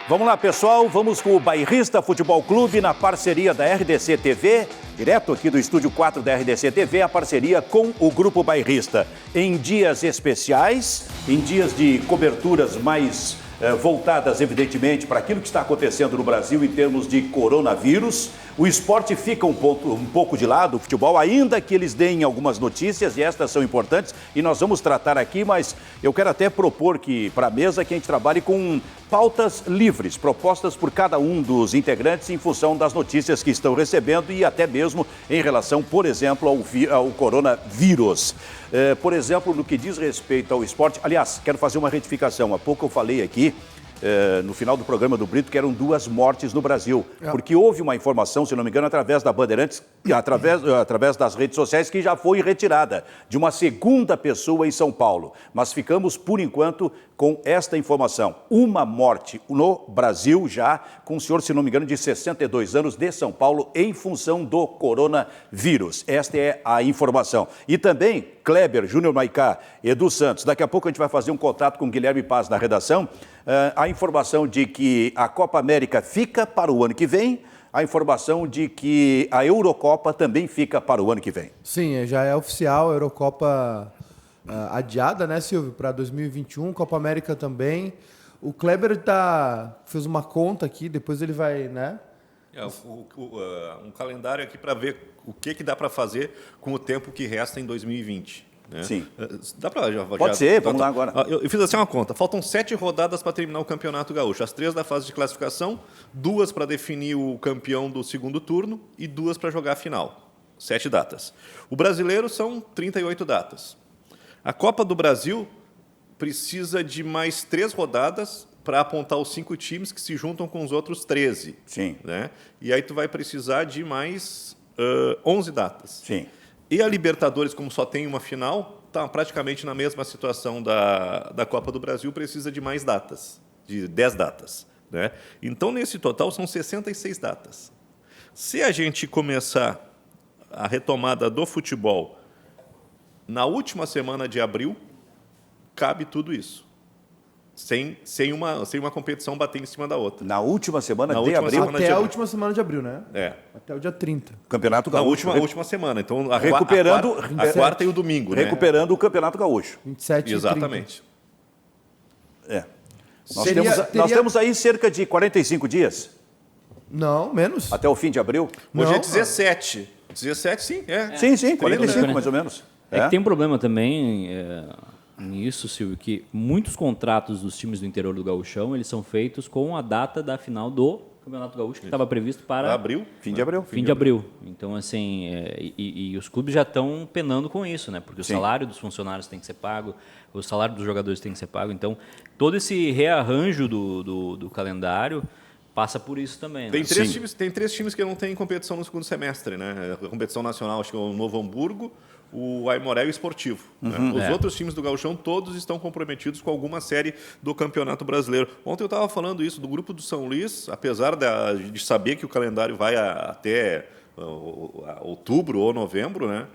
Vamos lá, pessoal, vamos com o Bairrista Futebol Clube na parceria da RDC TV, direto aqui do Estúdio 4 da RDC TV, a parceria com o Grupo Bairrista. Em dias especiais, em dias de coberturas mais voltadas, evidentemente, para aquilo que está acontecendo no Brasil em termos de coronavírus, o esporte fica um pouco de lado, o futebol, ainda que eles deem algumas notícias, e estas são importantes, e nós vamos tratar aqui, mas eu quero até propor que, para a mesa, que a gente trabalhe com pautas livres, propostas por cada um dos integrantes em função das notícias que estão recebendo e até mesmo em relação, por exemplo, ao coronavírus. Por exemplo, no que diz respeito ao esporte, aliás, quero fazer uma retificação. Há pouco eu falei aqui, no final do programa do Brito, que eram 2 mortes no Brasil, porque houve uma informação, se não me engano, através da Bandeirantes, através das redes sociais, que já foi retirada de uma segunda pessoa em São Paulo. Mas ficamos, por enquanto, com esta informação. 1 morte no Brasil já, com um senhor, se não me engano, de 62 anos, de São Paulo, em função do coronavírus. Esta é a informação. E também, Kleber, Júnior Maicá, Edu Santos, daqui a pouco a gente vai fazer um contato com Guilherme Paz na redação, a informação de que a Copa América fica para o ano que vem, a informação de que a Eurocopa também fica para o ano que vem. Sim, já é oficial, a Eurocopa adiada, né, Silvio, para 2021, Copa América também. O Kleber fez uma conta aqui, depois ele vai, né? Um calendário aqui para ver o que dá para fazer com o tempo que resta em 2020. Né? Sim. Dá para Pode ser, vamos lá agora. Eu fiz assim uma conta. Faltam 7 rodadas para terminar o Campeonato Gaúcho. As 3 da fase de classificação, 2 para definir o campeão do segundo turno e 2 para jogar a final. 7 datas. O brasileiro são 38 datas. A Copa do Brasil precisa de mais 3 rodadas para apontar os 5 times que se juntam com os outros 13. Sim. Né? E aí tu vai precisar de mais 11 datas. Sim. E a Libertadores, como só tem uma final, está praticamente na mesma situação da Copa do Brasil, precisa de mais datas, de 10 datas. Né? Então, nesse total, são 66 datas. Se a gente começar a retomada do futebol na última semana de abril, cabe tudo isso. Sem uma competição bater em cima da outra. Na última semana de abril? Até a última semana de abril, né? Até o dia 30. Campeonato Gaúcho. Na última semana. Então, recuperando a quarta e o domingo. Recuperando o Campeonato Gaúcho. 27 Exatamente. E 30. Nós temos aí cerca de 45 dias? Não, menos. Até o fim de abril? Hoje é 17. 17, sim. Sim, 45 mais ou menos. É que tem um problema também nisso, Silvio, que muitos contratos dos times do interior do Gauchão, eles são feitos com a data da final do Campeonato Gaúcho, que estava previsto para... Abril? Fim de abril. Fim de abril. Então, assim, e os clubes já estão penando com isso, né? Porque o salário dos funcionários tem que ser pago, o salário dos jogadores tem que ser pago. Então, todo esse rearranjo do calendário passa por isso também. Tem, né? tem 3 times que não têm competição no segundo semestre, né? A competição nacional, acho que é o Novo Hamburgo, o Aimoré e o Esportivo. Né? Os outros times do Gauchão, todos estão comprometidos com alguma série do Campeonato Brasileiro. Ontem eu estava falando isso, do grupo do São Luís, apesar de saber que o calendário vai até outubro ou novembro, né?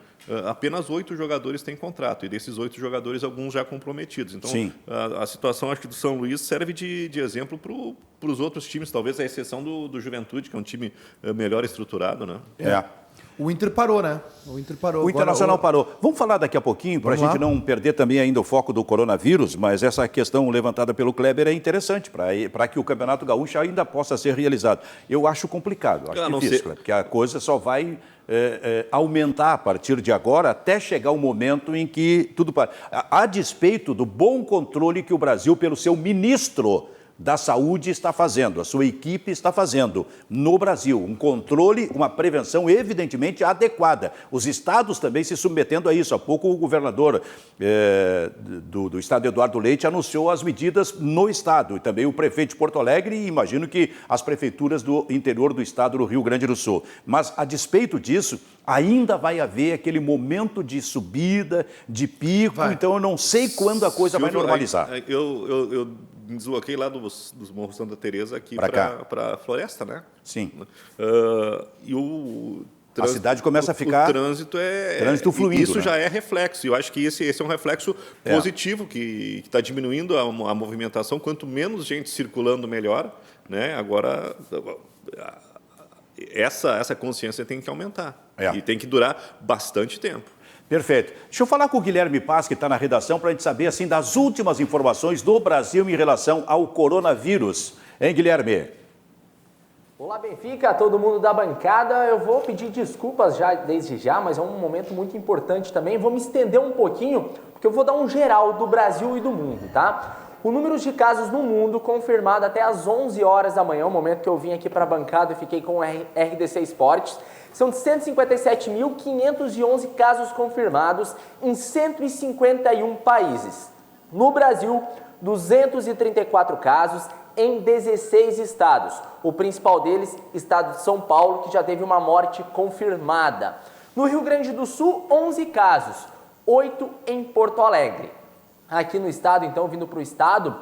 Apenas 8 jogadores têm contrato, e desses 8 jogadores, alguns já comprometidos. Então, a situação, acho que do São Luís serve de exemplo para os outros times, talvez a exceção do Juventude, que é um time melhor estruturado. Né? O Inter parou, né? O Internacional parou. Vamos falar daqui a pouquinho, para a gente não perder também ainda o foco do coronavírus, mas essa questão levantada pelo Kleber é interessante, para que o Campeonato Gaúcho ainda possa ser realizado. Eu acho complicado, acho difícil, Kleber, porque a coisa só vai aumentar a partir de agora, até chegar o momento em que tudo para. A despeito do bom controle que o Brasil, pelo seu ministro da Saúde, está fazendo, a sua equipe está fazendo no Brasil, um controle, uma prevenção evidentemente adequada. Os estados também se submetendo a isso. Há pouco o governador do estado, Eduardo Leite, anunciou as medidas no estado, e também o prefeito de Porto Alegre, e imagino que as prefeituras do interior do estado do Rio Grande do Sul. Mas, a despeito disso, ainda vai haver aquele momento de subida, de pico, então eu não sei quando a coisa vai normalizar. Eu me desloquei lá dos Morros Santa Teresa aqui para a Floresta, né? Sim. E a cidade começa a ficar... O trânsito trânsito fluindo. Isso, né? já é reflexo. Eu acho que esse é um reflexo positivo, que está diminuindo a movimentação. Quanto menos gente circulando, melhor. né? Agora, essa consciência tem que aumentar e tem que durar bastante tempo. Perfeito. Deixa eu falar com o Guilherme Paz, que está na redação, para a gente saber assim, das últimas informações do Brasil em relação ao coronavírus. Hein, Guilherme? Olá, Benfica, todo mundo da bancada. Eu vou pedir desculpas desde já, mas é um momento muito importante também. Vou me estender um pouquinho, porque eu vou dar um geral do Brasil e do mundo, tá? O número de casos no mundo confirmado até às 11 horas da manhã, o momento que eu vim aqui para a bancada e fiquei com o RDC Esportes, são de 157.511 casos confirmados em 151 países. No Brasil, 234 casos em 16 estados. O principal deles, estado de São Paulo, que já teve uma morte confirmada. No Rio Grande do Sul, 11 casos, 8 em Porto Alegre. Aqui no estado, então, vindo para o estado,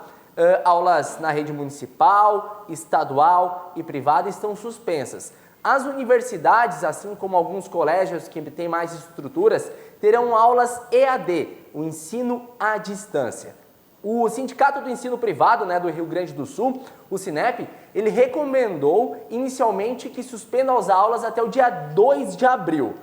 aulas na rede municipal, estadual e privada estão suspensas. As universidades, assim como alguns colégios que têm mais estruturas, terão aulas EAD, o ensino à distância. O Sindicato do Ensino Privado, do Rio Grande do Sul, o Sinep, ele recomendou inicialmente que suspenda as aulas até o dia 2 de abril.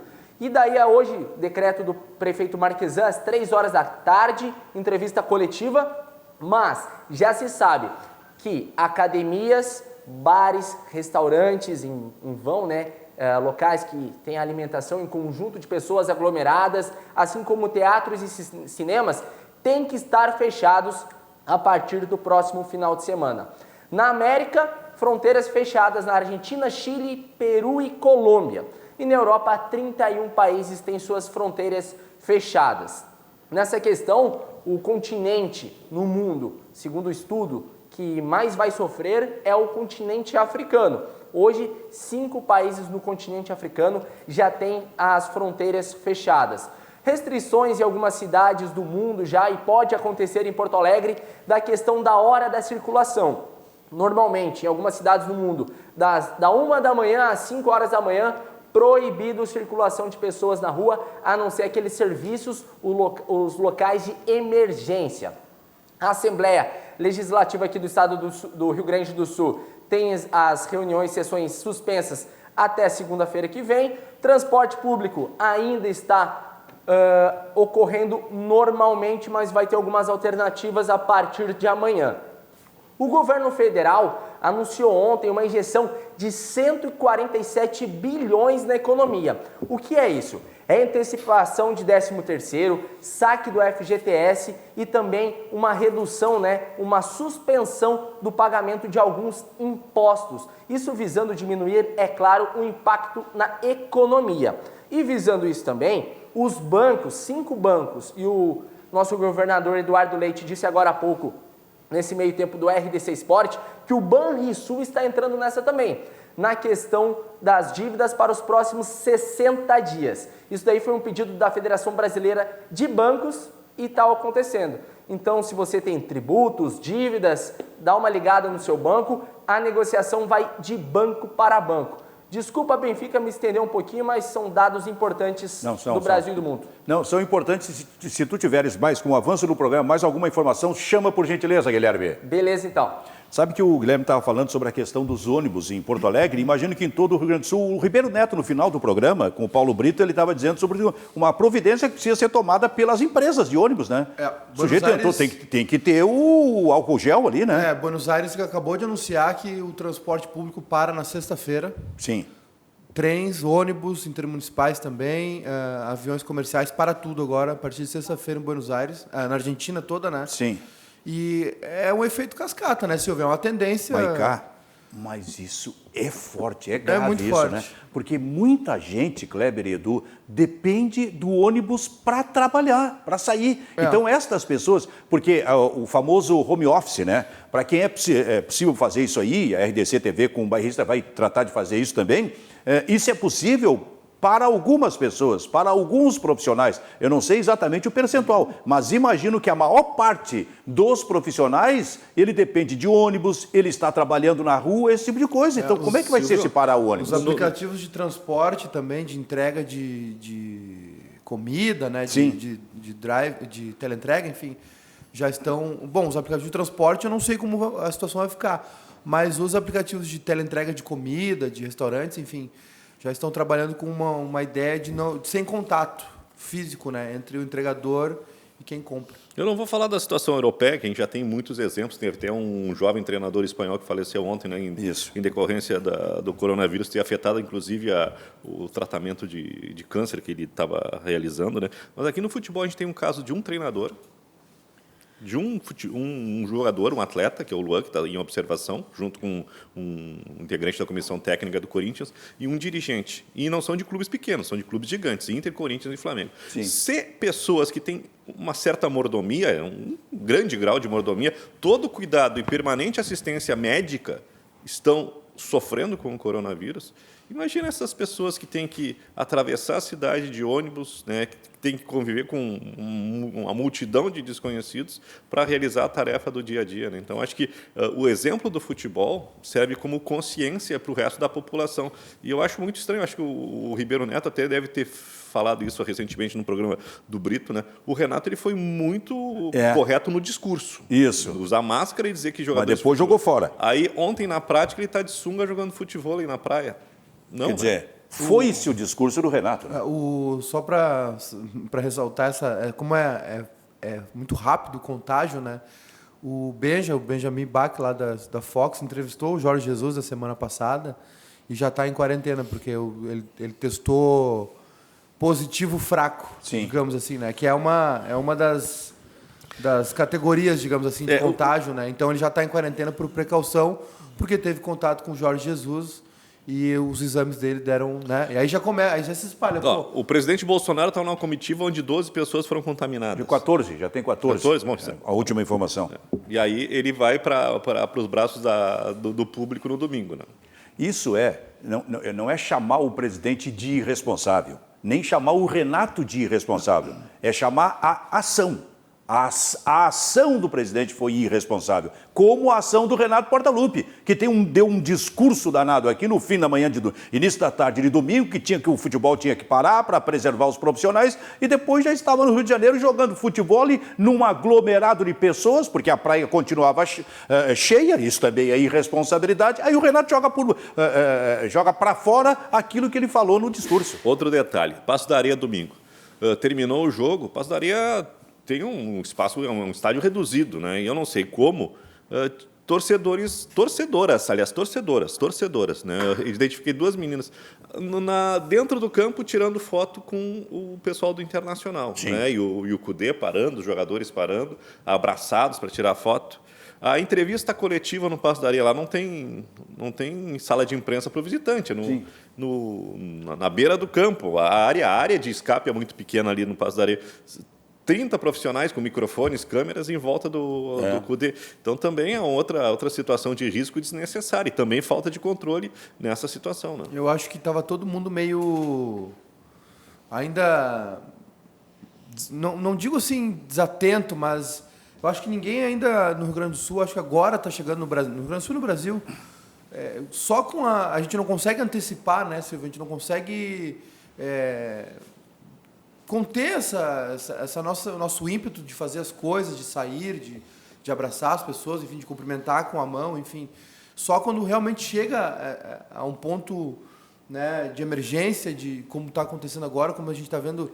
E daí a hoje, decreto do prefeito Marquesan, às 3 horas da tarde, entrevista coletiva, mas já se sabe que academias, bares, restaurantes em vão, locais que têm alimentação em conjunto de pessoas aglomeradas, assim como teatros e cinemas, têm que estar fechados a partir do próximo final de semana. Na América, fronteiras fechadas na Argentina, Chile, Peru e Colômbia. E na Europa, 31 países têm suas fronteiras fechadas. Nessa questão, o continente no mundo, segundo o estudo, que mais vai sofrer é o continente africano. Hoje, 5 países no continente africano já têm as fronteiras fechadas. Restrições em algumas cidades do mundo já, e pode acontecer em Porto Alegre, da questão da hora da circulação. Normalmente, em algumas cidades do mundo, da 1 da manhã às 5 horas da manhã, proibido a circulação de pessoas na rua, a não ser aqueles serviços, os locais de emergência. A Assembleia Legislativa aqui do estado do Rio Grande do Sul tem as reuniões, sessões suspensas até segunda-feira que vem. Transporte público ainda está ocorrendo normalmente, mas vai ter algumas alternativas a partir de amanhã. O governo federal anunciou ontem uma injeção de 147 bilhões na economia. O que é isso? É antecipação de 13º, saque do FGTS e também uma redução, uma suspensão do pagamento de alguns impostos. Isso visando diminuir, é claro, o impacto na economia. E visando isso também, os bancos, 5 bancos, e o nosso governador Eduardo Leite disse agora há pouco, nesse meio tempo do RDC Sport, que o Banrisul está entrando nessa também, na questão das dívidas para os próximos 60 dias. Isso daí foi um pedido da Federação Brasileira de Bancos e está acontecendo. Então, se você tem tributos, dívidas, dá uma ligada no seu banco, a negociação vai de banco para banco. Desculpa, Benfica, me estender um pouquinho, mas são dados importantes do Brasil e do mundo. Não, são importantes. Se tu tiveres mais, com o avanço do programa, mais alguma informação, chama por gentileza, Guilherme. Beleza, então. Sabe que o Guilherme estava falando sobre a questão dos ônibus em Porto Alegre? Imagino que em todo o Rio Grande do Sul, o Ribeiro Neto, no final do programa, com o Paulo Brito, ele estava dizendo sobre uma providência que precisa ser tomada pelas empresas de ônibus, né? O sujeito entrou, tem que ter o álcool gel ali, né? Buenos Aires acabou de anunciar que o transporte público para na sexta-feira. Sim. Trens, ônibus intermunicipais também, aviões comerciais, para tudo agora, a partir de sexta-feira em Buenos Aires, na Argentina toda, né? Sim. E é um efeito cascata, né? Se houver uma tendência... Vai cá, mas isso é forte, é grave muito isso, forte. Né? Porque muita gente, Kleber e Edu, depende do ônibus para trabalhar, para sair. Então, estas pessoas... Porque o famoso home office, né? Para quem é possível fazer isso aí, a RDC TV com o Bairrista vai tratar de fazer isso também, isso é possível para algumas pessoas, para alguns profissionais. Eu não sei exatamente o percentual, mas imagino que a maior parte dos profissionais, ele depende de ônibus, ele está trabalhando na rua, esse tipo de coisa. Então, como é que vai ser separar o ônibus? Os aplicativos de transporte também, de entrega de comida, né? Sim. De drive, de teleentrega, enfim, já estão... Bom, os aplicativos de transporte, eu não sei como a situação vai ficar. mas os aplicativos de teleentrega de comida, de restaurantes, enfim, já estão trabalhando com uma ideia de sem contato físico, né, entre o entregador e quem compra. Eu não vou falar da situação europeia, que a gente já tem muitos exemplos. Teve até um jovem treinador espanhol que faleceu ontem, né, em decorrência do coronavírus, ter afetado, inclusive, o tratamento de câncer que ele estava realizando. Né? Mas aqui no futebol a gente tem um caso de um treinador, de um jogador, um atleta, que é o Luan, que está em observação, junto com um integrante da comissão técnica do Corinthians, e um dirigente. E não são de clubes pequenos, são de clubes gigantes, Inter, Corinthians e Flamengo. Sim. Se pessoas que têm uma certa mordomia, um grande grau de mordomia, todo cuidado e permanente assistência médica estão sofrendo com o coronavírus, imagina essas pessoas que têm que atravessar a cidade de ônibus, né, que têm que conviver com uma multidão de desconhecidos para realizar a tarefa do dia a dia. Né? Então, acho que o exemplo do futebol serve como consciência para o resto da população. E eu acho muito estranho, acho que o Ribeiro Neto até deve ter falado isso recentemente no programa do Brito, né? O Renato ele foi muito correto no discurso. Isso. Usar máscara e dizer que jogador. Mas depois jogou fora. Aí, ontem, na prática, ele está de sunga jogando futebol aí na praia. Não, Quer dizer, foi-se o discurso do Renato. Né? Só para ressaltar como é muito rápido o contágio, né? O Benjamin Bach, lá da Fox, entrevistou o Jorge Jesus a semana passada e já está em quarentena, porque ele testou positivo fraco, Sim. digamos assim, né? Que é uma das categorias, digamos assim, de contágio, né? Então ele já está em quarentena por precaução, porque teve contato com o Jorge Jesus e os exames dele deram, né? E aí já se espalha. O presidente Bolsonaro está numa comitiva onde 12 pessoas foram contaminadas. De 14, já tem 14. 14, bom, a última informação. E aí ele vai para os braços do público no domingo, né? Isso não é chamar o presidente de irresponsável, nem chamar o Renato de irresponsável, é chamar a ação. A ação do presidente foi irresponsável, como a ação do Renato Portaluppi, que deu um discurso danado aqui no fim da manhã, início da tarde de domingo, que o futebol tinha que parar para preservar os profissionais, e depois já estava no Rio de Janeiro jogando futebol num aglomerado de pessoas, porque a praia continuava cheia, isso também é irresponsabilidade. Aí o Renato joga para fora aquilo que ele falou no discurso. Outro detalhe, Passo da Areia domingo. Terminou o jogo, Passo da Areia tem um espaço, um estádio reduzido, né? E eu não sei como, torcedoras, né? Eu identifiquei duas meninas dentro do campo tirando foto com o pessoal do Internacional, né? E o Cudê parando, os jogadores parando, abraçados para tirar foto. A entrevista coletiva no Passo da Areia lá não tem sala de imprensa para o visitante, na beira do campo. A área de escape é muito pequena ali no Passo da Areia. 30 profissionais com microfones, câmeras em volta do CUDE. Então, também é outra situação de risco desnecessária e também falta de controle nessa situação. Né? Eu acho que estava todo mundo meio... ainda... Não digo assim desatento, mas eu acho que ninguém ainda no Rio Grande do Sul, acho que agora está chegando no Brasil, no Rio Grande do Sul e no Brasil, só com a gente não consegue antecipar, né, Silvio? A gente não consegue... conter nosso ímpeto de fazer as coisas, de sair, de abraçar as pessoas, enfim, de cumprimentar com a mão, enfim. Só quando realmente chega a um ponto, né, de emergência, de como está acontecendo agora, como a gente está vendo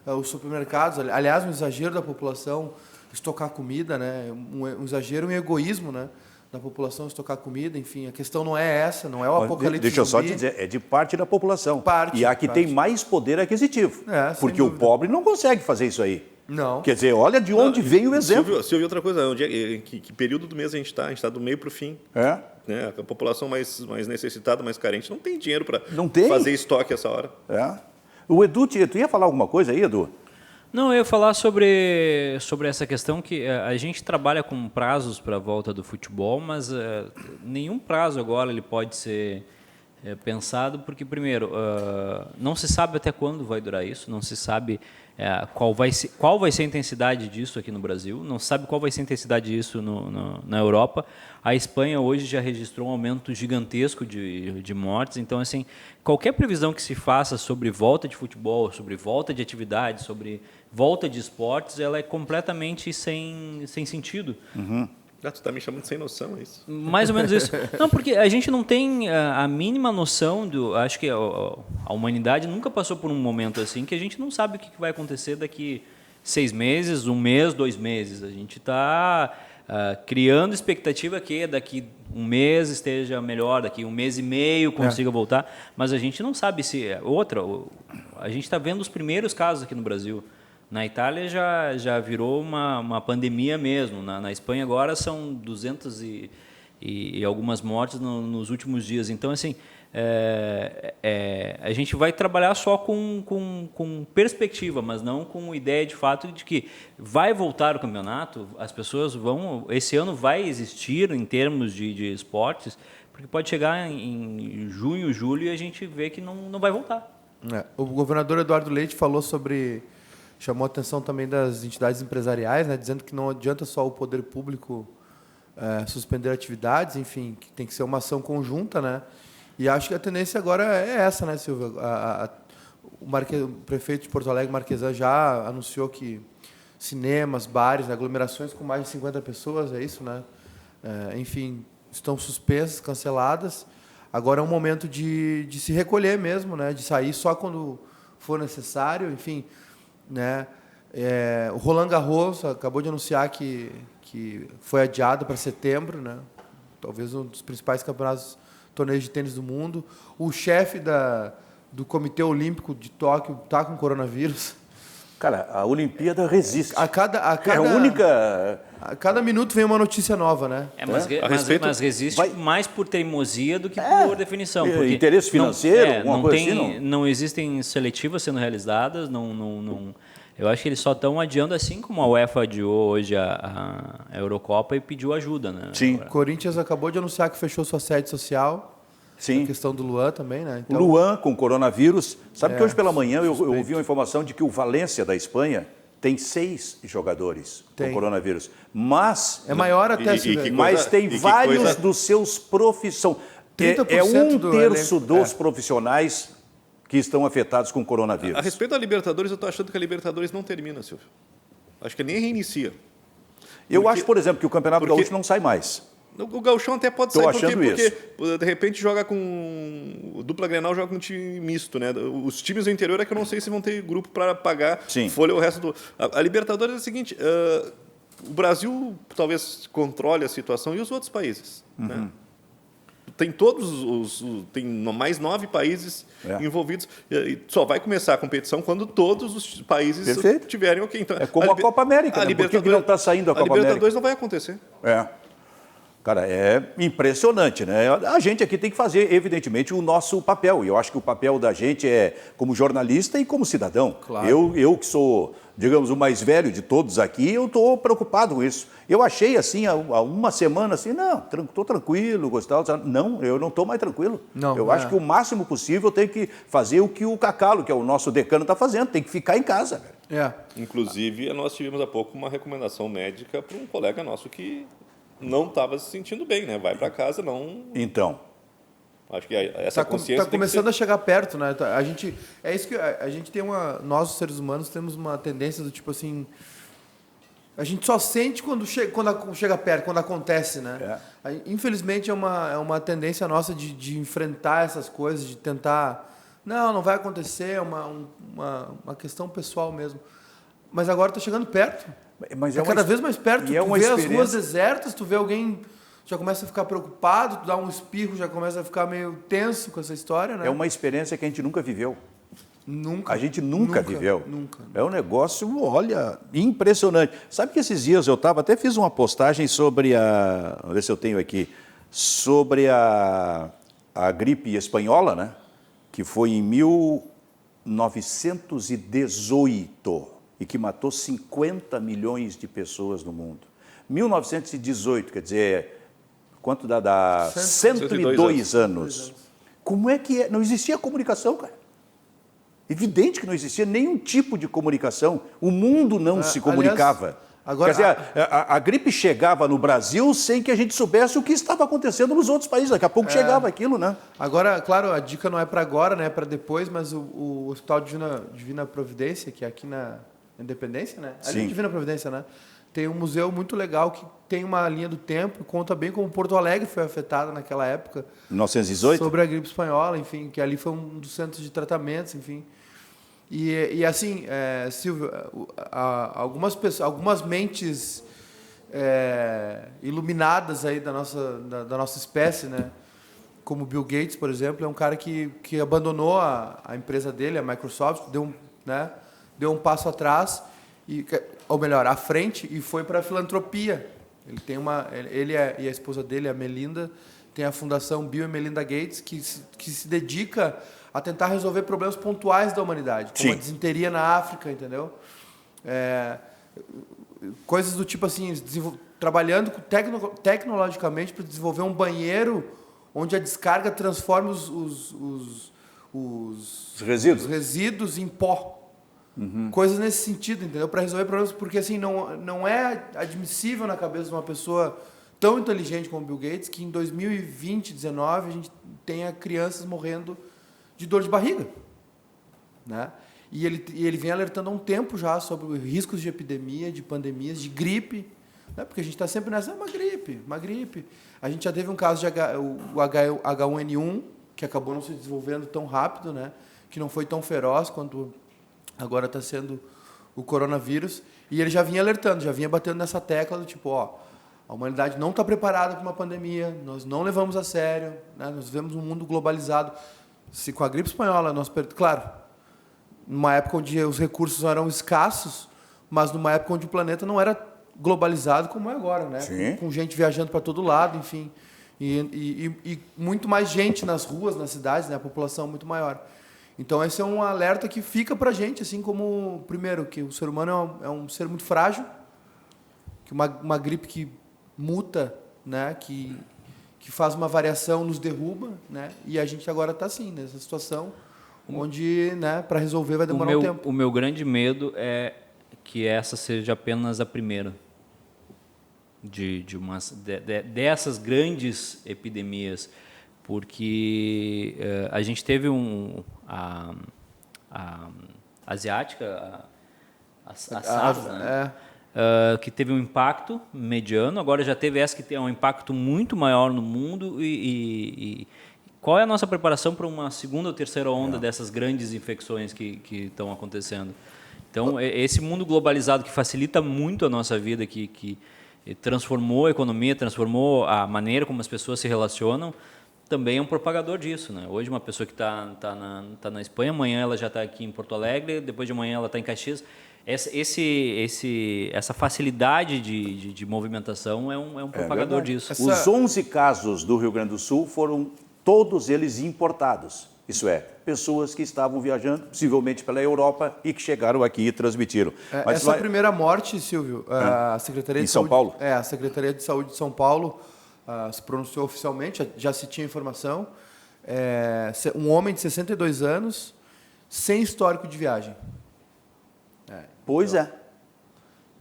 os supermercados, aliás, um exagero da população estocar comida, né, um exagero, um egoísmo, né, da população estocar comida, enfim, a questão não é essa, não é o apocalipse. Deixa eu só te dizer, é de parte da população. E a que tem mais poder aquisitivo. Porque o pobre não consegue fazer isso aí. Não. Quer dizer, olha de onde veio o exemplo. Silvio, outra coisa, que período do mês a gente está? A gente está do meio para o fim. Né? A população mais necessitada, mais carente, não tem dinheiro para fazer estoque essa hora. O Edu, tu ia falar alguma coisa aí, Edu? Não, eu ia falar sobre essa questão que a gente trabalha com prazos para a volta do futebol, mas nenhum prazo agora ele pode ser pensado, porque, primeiro, não se sabe até quando vai durar isso, não se sabe qual vai ser a intensidade disso aqui no Brasil, não se sabe qual vai ser a intensidade disso na Europa. A Espanha hoje já registrou um aumento gigantesco de mortes, então, assim, qualquer previsão que se faça sobre volta de futebol, sobre volta de atividade, sobre volta de esportes, ela é completamente sem sentido. Tu tá me chamando sem noção, é isso? Mais ou menos isso. Não, porque a gente não tem a mínima noção do... Acho que a humanidade nunca passou por um momento assim que a gente não sabe o que vai acontecer daqui 6 meses, 1 mês, 2 meses. A gente está criando expectativa que daqui 1 mês esteja melhor, daqui 1 mês e meio consiga voltar, mas a gente não sabe se... A gente está vendo os primeiros casos aqui no Brasil. Na Itália já virou uma pandemia mesmo. Na Espanha agora são 200 e algumas mortes nos últimos dias. Então, assim, a gente vai trabalhar só com perspectiva, mas não com ideia de fato de que vai voltar o campeonato, as pessoas vão... Esse ano vai existir em termos de esportes, porque pode chegar em junho, julho e a gente vê que não vai voltar. O governador Eduardo Leite falou chamou a atenção também das entidades empresariais, né, dizendo que não adianta só o poder público suspender atividades, enfim, que tem que ser uma ação conjunta, né? E acho que a tendência agora é essa, né, Silvia? O prefeito de Porto Alegre, Marquesan, já anunciou que cinemas, bares, aglomerações com mais de 50 pessoas, é isso, né? Enfim, estão suspensas, canceladas. Agora é um momento de se recolher mesmo, né? De sair só quando for necessário, enfim... Né? O Roland Garros acabou de anunciar que foi adiado para setembro, né? Talvez um dos principais torneios de tênis do mundo. O chefe do Comitê Olímpico de Tóquio está com coronavírus. Cara, a Olimpíada resiste. É a única... A cada minuto vem uma notícia nova, né? Mas resiste mais por teimosia do que por definição. Porque interesse financeiro, alguma coisa assim, não existem seletivas sendo realizadas, eu acho que eles só estão adiando, assim como a UEFA adiou hoje a Eurocopa e pediu ajuda, né? Sim. O Corinthians acabou de anunciar que fechou sua sede social. Sim. A questão do Luan também, né? Então... O Luan com coronavírus. Sabe que hoje pela manhã eu ouvi uma informação de que o Valência da Espanha tem 6 jogadores com coronavírus. Mas... É maior até, mas tem vários dos seus profissionais. É 1/3 dos profissionais que estão afetados com coronavírus. A respeito da Libertadores, eu estou achando que a Libertadores não termina, Silvio. Acho que nem reinicia. Eu acho, por exemplo, que o Campeonato Gaúcho não sai mais. O Gauchão até pode sair porque de repente joga com... O dupla Grenal joga com um time misto, né? Os times do interior é que eu não sei se vão ter grupo para pagar folha o resto do... A Libertadores é o seguinte, o Brasil talvez controle a situação e os outros países, né? Tem tem mais 9 países envolvidos. E só vai começar a competição quando todos os países tiverem ok. Então, é como a Copa América, né? Por que não está saindo a Copa América? A Libertadores não vai acontecer. Cara, é impressionante, né? A gente aqui tem que fazer, evidentemente, o nosso papel. E eu acho que o papel da gente é como jornalista e como cidadão. Claro. Eu que sou, digamos, o mais velho de todos aqui, eu estou preocupado com isso. Eu achei, assim, há uma semana, assim, não, estou tranquilo, gostava. Não, eu não estou mais tranquilo. Eu acho que o máximo possível tem que fazer o que o Cacalo, que é o nosso decano, está fazendo. Tem que ficar em casa, velho. Inclusive, nós tivemos há pouco uma recomendação médica para um colega nosso que não estava se sentindo bem, né? Vai para casa, não... Então... Acho que essa consciência está começando a chegar perto, né? É isso que a gente tem nós, os seres humanos, temos uma tendência do tipo assim... A gente só sente quando chega perto, quando acontece, né? Infelizmente, é uma tendência nossa de enfrentar essas coisas, de tentar... Não vai acontecer, é uma questão pessoal mesmo. Mas agora está chegando perto. Mas cada vez mais perto. Tu vê as ruas desertas, tu vê alguém... Já começa a ficar preocupado, tu dá um espirro, já começa a ficar meio tenso com essa história, né? É uma experiência que a gente nunca viveu. Nunca. A gente nunca viveu. Nunca. É um negócio, olha, impressionante. Sabe que esses dias eu até fiz uma postagem sobre vamos ver se eu tenho aqui, sobre a gripe espanhola, né? Que foi em 1918 e que matou 50 milhões de pessoas no mundo. 1918, quer dizer... Quanto dá? 102 anos. Como é que é? Não existia comunicação, cara. Evidente que não existia nenhum tipo de comunicação. O mundo não se comunicava. Quer dizer, a gripe chegava no Brasil sem que a gente soubesse o que estava acontecendo nos outros países. Daqui a pouco chegava aquilo, né? Agora, claro, a dica não é para agora, né? É para depois, mas o Hospital Divina Providência, que é aqui na Independência, né? Ali é Divina Providência, né? tem um museu muito legal que tem uma linha do tempo, conta bem como Porto Alegre foi afetada naquela época. 1918? Sobre a gripe espanhola, enfim, que ali foi um dos centros de tratamentos, enfim. E assim, Silvio, algumas mentes iluminadas aí da nossa espécie, né? Como Bill Gates, por exemplo, é um cara que abandonou a empresa dele, a Microsoft, deu um passo atrás, ou melhor, à frente, e foi para a filantropia. Ele e a esposa dele, a Melinda, tem a fundação Bill e Melinda Gates, que se dedica a tentar resolver problemas pontuais da humanidade, como a disenteria na África, entendeu? Coisas do tipo assim, trabalhando tecnologicamente para desenvolver um banheiro onde a descarga transforma os resíduos em pó. Uhum. Coisas nesse sentido, entendeu? Para resolver problemas, porque assim, não é admissível na cabeça de uma pessoa tão inteligente como Bill Gates que em 2020, 2019, a gente tenha crianças morrendo de dor de barriga, né? E ele vem alertando há um tempo já sobre riscos de epidemia, de pandemias, de gripe, né? Porque a gente está sempre nessa, uma gripe. A gente já teve um caso de H1N1, que acabou não se desenvolvendo tão rápido, né? Que não foi tão feroz quanto agora está sendo o coronavírus. E ele já vinha alertando, já vinha batendo nessa tecla do tipo, a humanidade não está preparada para uma pandemia, nós não levamos a sério, né? Nós vivemos um mundo globalizado. Se com a gripe espanhola claro, numa época onde os recursos eram escassos, mas numa época onde o planeta não era globalizado como é agora, né? Com gente viajando para todo lado, enfim, e muito mais gente nas ruas, nas cidades, né? A população muito maior. Então esse é um alerta que fica para a gente, assim como, primeiro, que o ser humano é um ser muito frágil, que uma gripe que muta, né? Que faz uma variação, nos derruba, né? E a gente agora está assim, nessa situação, onde, né, para resolver vai demorar um tempo. O meu grande medo é que essa seja apenas a primeira dessas grandes epidemias, porque a gente teve a asiática, a SARS, né? Que teve um impacto mediano, agora já teve essa que tem um impacto muito maior no mundo. E qual é a nossa preparação para uma segunda ou terceira onda dessas grandes infecções que estão acontecendo? Então, esse mundo globalizado que facilita muito a nossa vida, que transformou a economia, transformou a maneira como as pessoas se relacionam, também é um propagador disso, né? Hoje uma pessoa que está na Espanha, amanhã ela já está aqui em Porto Alegre, depois de amanhã ela está em Caxias. Essa facilidade de movimentação é um propagador disso. Os 11 casos do Rio Grande do Sul foram todos eles importados. Isso é, pessoas que estavam viajando, possivelmente pela Europa, e que chegaram aqui e transmitiram. Essa primeira morte, Silvio, a Secretaria de São Paulo? A Secretaria de Saúde de São Paulo se pronunciou oficialmente, já se tinha informação. Um homem de 62 anos, sem histórico de viagem.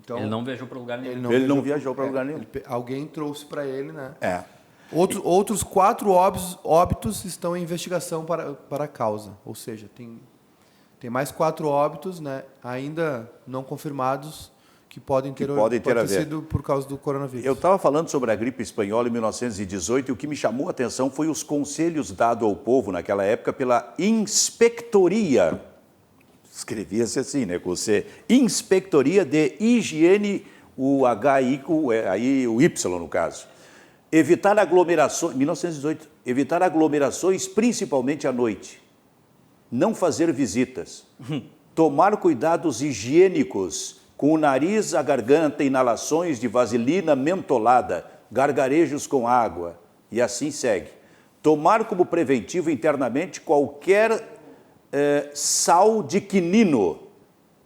Então, ele não viajou para lugar nenhum. Ele não viajou para lugar nenhum. Alguém trouxe para ele, né? Outros 4 óbitos estão em investigação para a causa. Ou seja, tem mais 4 óbitos, né, ainda não confirmados, que podem ter sido por causa do coronavírus. Eu estava falando sobre a gripe espanhola em 1918 e o que me chamou a atenção foi os conselhos dados ao povo naquela época pela Inspectoria. Escrevia-se assim, né, com C. Inspectoria de Higiene, o Y no caso. Evitar aglomerações, 1918, evitar aglomerações principalmente à noite. Não fazer visitas. Tomar cuidados higiênicos com o nariz, a garganta, inalações de vaselina mentolada, gargarejos com água e assim segue. Tomar como preventivo internamente qualquer sal de quinino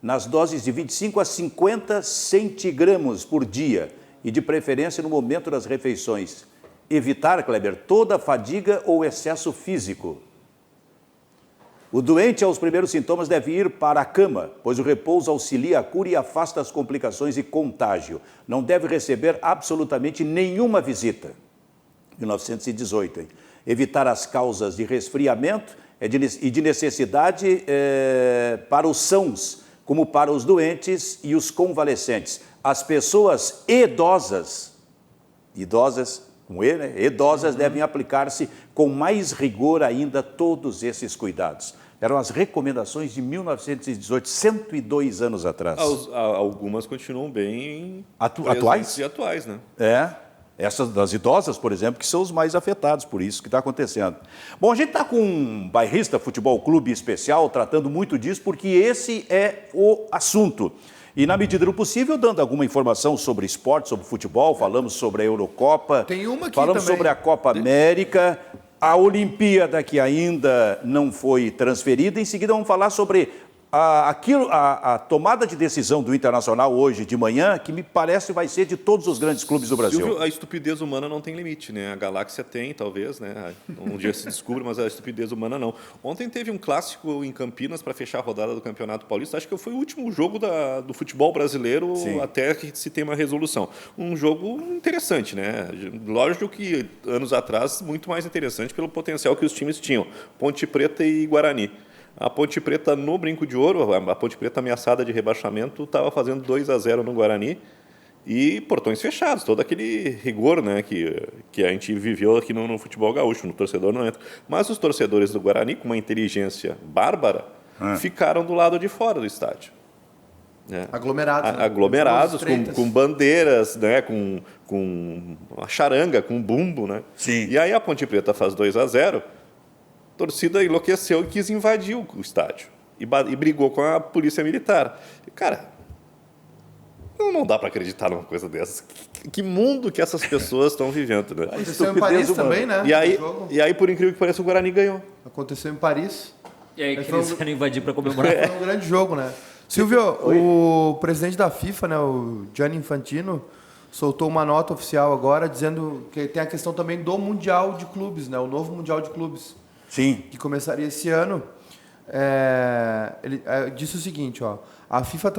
nas doses de 25 a 50 centigramas por dia e de preferência no momento das refeições. Evitar, Kleber, toda fadiga ou excesso físico. O doente, aos primeiros sintomas, deve ir para a cama, pois o repouso auxilia a cura e afasta as complicações e contágio. Não deve receber absolutamente nenhuma visita. 1918. Hein? Evitar as causas de resfriamento e de necessidade para os sãos, como para os doentes e os convalescentes. as pessoas idosas com E, né? Idosas devem aplicar-se com mais rigor ainda todos esses cuidados. Eram as recomendações de 1918, 102 anos atrás. Algumas continuam bem atuais? E atuais, né? Essas das idosas, por exemplo, que são os mais afetados por isso que está acontecendo. Bom, a gente está com um Bairrista Futebol Clube especial tratando muito disso, porque esse é o assunto. E, na medida do possível, dando alguma informação sobre esporte, sobre futebol, falamos sobre a Eurocopa, Tem uma aqui falamos também. sobre a Copa América, a Olimpíada, que ainda não foi transferida. Em seguida, vamos falar sobre a tomada de decisão do Internacional hoje de manhã, que me parece vai ser de todos os grandes clubes do Brasil. Silvio, a estupidez humana não tem limite, né? A galáxia tem, talvez, né? Um dia se descobre, mas a estupidez humana não. Ontem teve um clássico em Campinas para fechar a rodada do Campeonato Paulista. Acho que foi o último jogo do futebol brasileiro. Sim. Até que se tem uma resolução. Um jogo interessante, né? Lógico que anos atrás, muito mais interessante pelo potencial que os times tinham. Ponte Preta e Guarani. A Ponte Preta no Brinco de Ouro, a Ponte Preta ameaçada de rebaixamento, estava fazendo 2-0 no Guarani e portões fechados, todo aquele rigor, né, que a gente viveu aqui no futebol gaúcho, no torcedor não entra. Mas os torcedores do Guarani, com uma inteligência bárbara, ficaram do lado de fora do estádio. Aglomerados. Né? Aglomerados, com bandeiras, né, com a charanga, com bumbo. Né? Sim. E aí a Ponte Preta faz 2-0, a torcida enlouqueceu e quis invadir o estádio. E brigou com a polícia militar. Cara, não dá para acreditar numa coisa dessas. Que mundo que essas pessoas estão vivendo, né? Aconteceu em Paris também, né? E aí, por incrível que pareça, o Guarani ganhou. Aconteceu em Paris. E aí que eles querem invadir para comemorar. Foi um grande jogo, né? Silvio, o presidente da FIFA, né, o Gianni Infantino, soltou uma nota oficial agora dizendo que tem a questão também do Mundial de Clubes, né? O novo Mundial de Clubes. Sim. Que começaria esse ano. Ele disse o seguinte, ó, a FIFA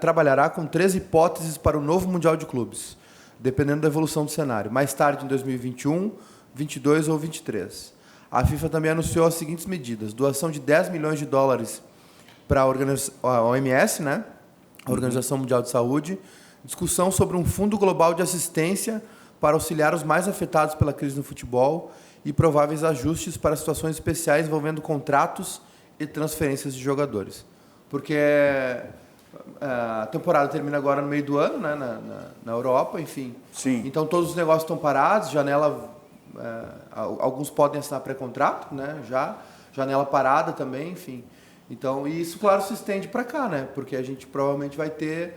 trabalhará com 3 hipóteses para o novo Mundial de Clubes, dependendo da evolução do cenário. Mais tarde, em 2021, 22 ou 23. A FIFA também anunciou as seguintes medidas: doação de 10 milhões de dólares para a OMS, né? A Organização Mundial de Saúde, discussão sobre um fundo global de assistência para auxiliar os mais afetados pela crise no futebol e prováveis ajustes para situações especiais envolvendo contratos e transferências de jogadores. Porque a temporada termina agora no meio do ano, né, na Europa, enfim. Sim. Então todos os negócios estão parados, janela, alguns podem assinar pré-contrato, né, já, janela parada também, enfim. Então, e isso, claro, se estende para cá, né, porque a gente provavelmente vai ter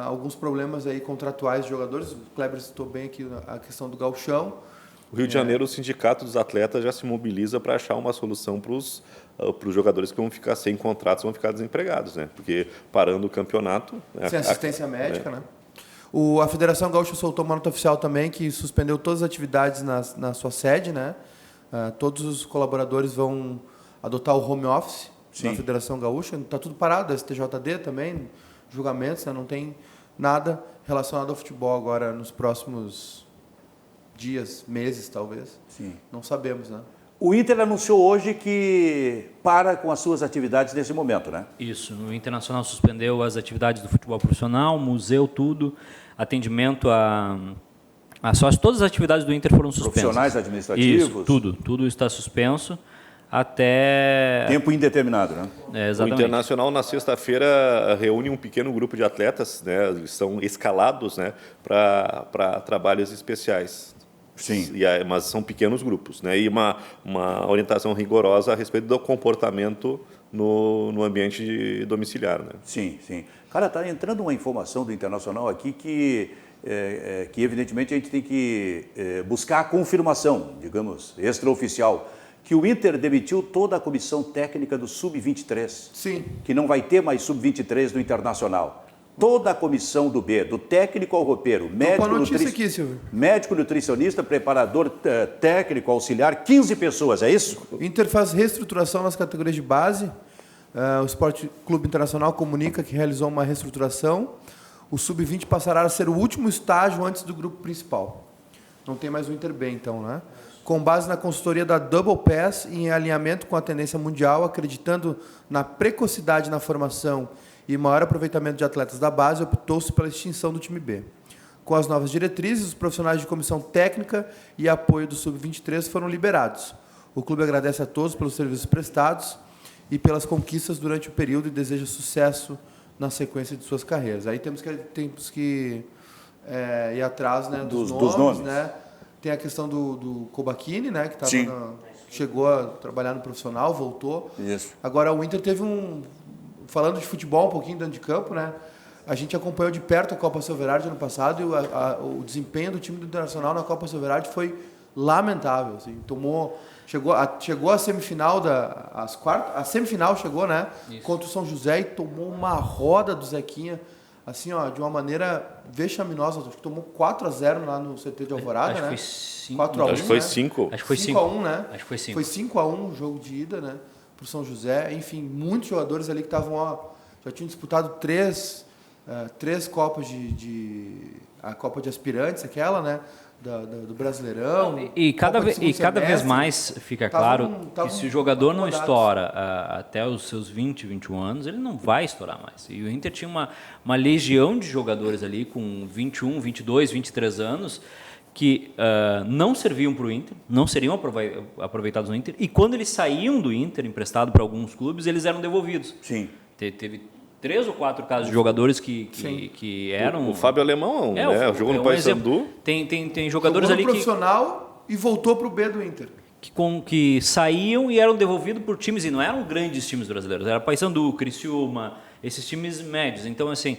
alguns problemas aí contratuais de jogadores. O Kleber citou bem aqui a questão do gauchão. O Rio de Janeiro, o Sindicato dos Atletas já se mobiliza para achar uma solução para os jogadores que vão ficar sem contratos, vão ficar desempregados, né? Porque parando o campeonato... Sem assistência médica, né? A Federação Gaúcha soltou uma nota oficial também que suspendeu todas as atividades na sua sede, né? Todos os colaboradores vão adotar o home office na Federação Gaúcha. Está tudo parado, a STJD também, julgamentos, né? Não tem nada relacionado ao futebol agora nos próximos dias, meses, talvez. Sim. Não sabemos, né? O Inter anunciou hoje que para com as suas atividades nesse momento, né? Isso. O Internacional suspendeu as atividades do futebol profissional, museu, tudo, atendimento a sócios. Todas as atividades do Inter foram suspensas. Profissionais, administrativos? Isso, tudo está suspenso até... Tempo indeterminado, né? Exatamente. O Internacional, na sexta-feira, reúne um pequeno grupo de atletas, né? Eles são escalados, né, para trabalhos especiais. Sim. Mas são pequenos grupos, né? E uma orientação rigorosa a respeito do comportamento no ambiente domiciliar, né? Sim, sim. Cara, está entrando uma informação do Internacional aqui que evidentemente a gente tem que buscar a confirmação, digamos, extraoficial, que o Inter demitiu toda a comissão técnica do Sub-23. Sim. Que não vai ter mais Sub-23 do Internacional. Toda a comissão do B, do técnico ao roupeiro, médico nutricionista, preparador técnico, auxiliar, 15 pessoas, é isso? O Inter faz reestruturação nas categorias de base. O Esporte Clube Internacional comunica que realizou uma reestruturação. O Sub-20 passará a ser o último estágio antes do grupo principal. Não tem mais o Inter B, então, né? com base na consultoria da Double Pass e em alinhamento com a tendência mundial, acreditando na precocidade na formação e maior aproveitamento de atletas da base, optou-se pela extinção do time B. Com as novas diretrizes, os profissionais de comissão técnica e apoio do Sub-23 foram liberados. O clube agradece a todos pelos serviços prestados e pelas conquistas durante o período e deseja sucesso na sequência de suas carreiras. Aí temos que ir atrás, né, dos nomes. Né? Tem a questão do Kobachini, né, que chegou a trabalhar no profissional, voltou. Isso. Agora o Inter teve falando de futebol um pouquinho dentro de campo, né? A gente acompanhou de perto a Copa Silverard ano passado e o desempenho do time do Internacional na Copa Silverard foi lamentável. Assim, chegou a semifinal a semifinal chegou, né? Isso. Contra o São José e tomou uma roda do Zequinha, assim, ó, de uma maneira vexaminosa. Acho que tomou 4-0 lá no CT de Alvorada, né? Acho que foi 5. 4-1, acho que foi 5. Acho que foi 5-1, né? Acho que foi 5. Foi 5-1 o jogo de ida, né? Pro São José. Enfim, muitos jogadores ali que estavam, já tinham disputado três Copas a Copa de Aspirantes, aquela, né? Do Brasileirão. E cada vez mais fica claro que se o jogador não estoura até os seus 20, 21 anos, ele não vai estourar mais. E o Inter tinha uma legião de jogadores ali com 21, 22, 23 anos que não serviam para o Inter, não seriam aproveitados no Inter, e quando eles saíam do Inter, emprestado para alguns clubes, eles eram devolvidos. Sim. Teve 3 ou 4 casos de jogadores que eram... O Fábio Alemão, né? Jogou no Paysandu. Tem jogadores ali que... profissional e voltou para o B do Inter. Que saíam e eram devolvidos por times, e não eram grandes times brasileiros, era Paysandu, Criciúma, esses times médios. Então, assim,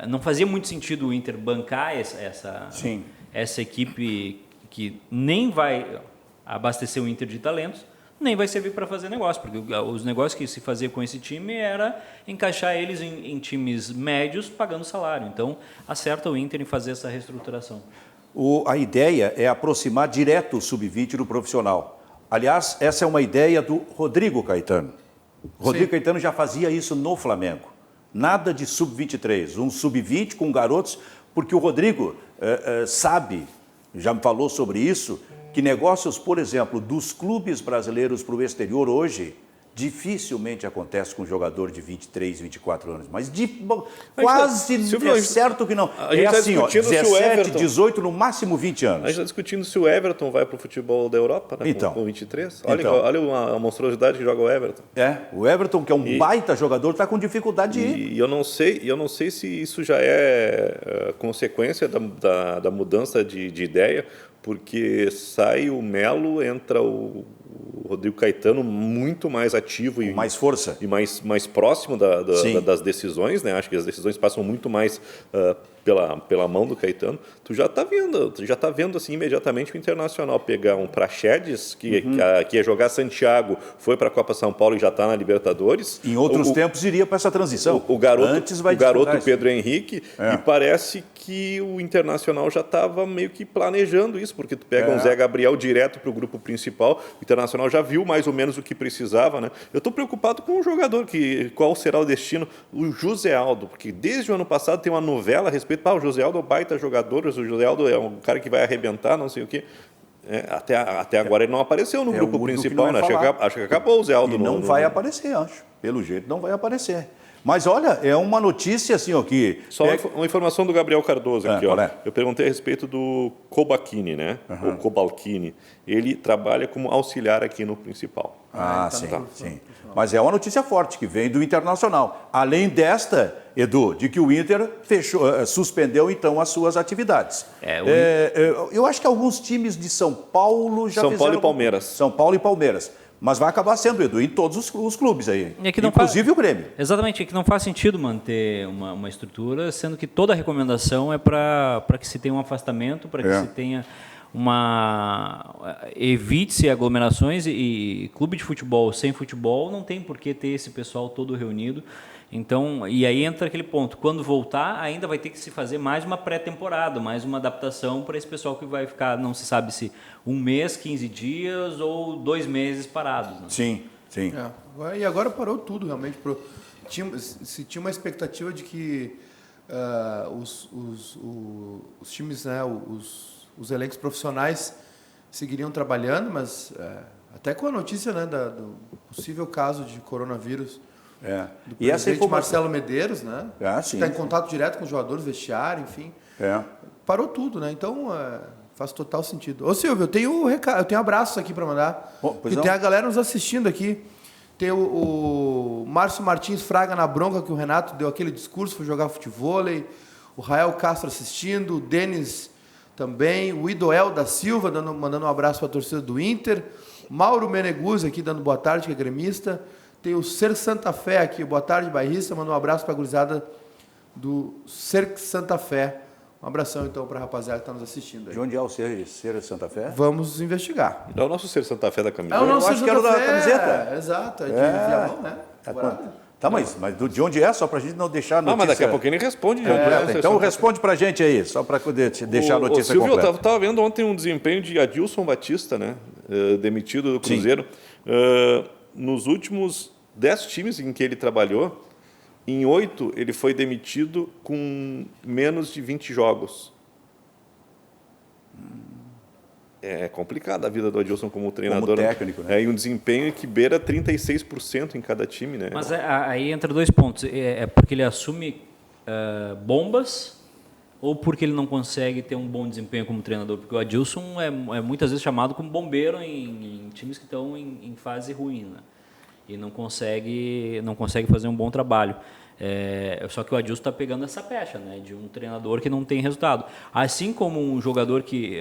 não fazia muito sentido o Inter bancar essa equipe que nem vai abastecer o Inter de talentos, nem vai servir para fazer negócio, porque os negócios que se fazia com esse time era encaixar eles em times médios pagando salário. Então, acerta o Inter em fazer essa reestruturação. A ideia é aproximar direto o sub-20 do profissional. Aliás, essa é uma ideia do Rodrigo Caetano. Rodrigo Caetano já fazia isso no Flamengo. Nada de sub-23, um sub-20 com garotos, porque o Rodrigo sabe, já me falou sobre isso, que negócios, por exemplo, dos clubes brasileiros para o exterior hoje, dificilmente acontece com um jogador de 23, 24 anos. Mas quase é certo que não. É assim, 17, 18, no máximo 20 anos. A gente está discutindo se o Everton vai para o futebol da Europa, né, com 23. Olha a monstruosidade que joga o Everton. O Everton, que é um baita jogador, está com dificuldade de ir. E eu não sei se isso já é consequência da mudança de ideia, porque sai o Melo, entra o Rodrigo Caetano muito mais ativo e mais força e mais próximo das decisões, né? Acho que as decisões passam muito mais pela mão do Caetano. Tu já está vendo assim imediatamente o Internacional pegar um Praxedes que ia jogar Santiago, foi para a Copa São Paulo e já está na Libertadores. Em outros tempos iria para essa transição. O garoto Pedro Henrique, e parece que o Internacional já estava meio que planejando isso, porque tu pega um Zé Gabriel direto para o grupo principal, o Internacional já viu mais ou menos o que precisava, né? Eu estou preocupado com um jogador, qual será o destino, o José Aldo, porque desde o ano passado tem uma novela a respeito, o José Aldo é um baita jogador, o José Aldo é um cara que vai arrebentar, não sei o quê. Até agora ele não apareceu no grupo principal, né? Acho que acabou o Zé Aldo. E não vai aparecer, acho. Pelo jeito não vai aparecer. Mas olha, é uma notícia assim, ó, que... Só uma informação do Gabriel Cardoso aqui, ó. Eu perguntei a respeito do Kobachini, né? O Kobachini. Ele trabalha como auxiliar aqui no principal. Sim. Mas é uma notícia forte que vem do Internacional. Além desta, Edu, de que o Inter suspendeu então as suas atividades. Eu acho que alguns times de São Paulo já fizeram... São Paulo e Palmeiras. Mas vai acabar sendo, Edu, em todos os clubes aí, inclusive o Grêmio. Exatamente, é que não faz sentido manter uma estrutura, sendo que toda a recomendação é para que se tenha um afastamento, para que se tenha evite-se aglomerações, e clube de futebol sem futebol não tem por que ter esse pessoal todo reunido. Então, e aí entra aquele ponto, quando voltar ainda vai ter que se fazer mais uma pré-temporada, mais uma adaptação para esse pessoal que vai ficar, não se sabe se 1 mês, 15 dias ou 2 meses parados. Né? Sim. E agora parou tudo realmente. Se tinha uma expectativa de que os times, né, os elencos profissionais seguiriam trabalhando, mas até com a notícia, né, do possível caso de coronavírus do E essa presidente Marcelo Medeiros, né? Sim. Está em contato direto com os jogadores, vestiário, enfim. Parou tudo, né? Então faz total sentido. Ô Silvio, eu tenho abraços aqui para mandar. Porque tem a galera nos assistindo aqui. Tem o Márcio Martins Fraga na bronca, que o Renato deu aquele discurso, foi jogar futevôlei. O Rael Castro assistindo, o Denis também, o Idoel da Silva mandando um abraço para a torcida do Inter. Mauro Meneguzzi aqui dando boa tarde, que é gremista. Tem o Ser Santa Fé aqui, boa tarde, bairrista, manda um abraço para a gurizada do Ser Santa Fé. Um abração, então, para a rapaziada que está nos assistindo aí. De onde é o Ser Santa Fé? Vamos investigar. É o nosso Ser Santa Fé da camiseta. É o nosso Eu acho que era da camiseta. Exato, é de Viamão, né? Tá, mas de onde é? Só para a gente não deixar a notícia... Não, mas daqui a pouquinho ele responde. Então responde para a gente aí, só para deixar a notícia Silvio, completa. eu estava vendo ontem um desempenho de Adilson Batista, né? Demitido do Cruzeiro. Nos últimos 10 times em que ele trabalhou, em 8 ele foi demitido com menos de 20 jogos. É complicada a vida do Adilson como treinador. Como técnico, né? E um desempenho que beira 36% em cada time, né? Mas aí entra 2 pontos. É porque ele assume bombas ou porque ele não consegue ter um bom desempenho como treinador? Porque o Adilson é muitas vezes chamado como bombeiro em times que estão em fase ruim, né? E não consegue fazer um bom trabalho. Só que o Adilson está pegando essa pecha, né, de um treinador que não tem resultado. Assim como um jogador que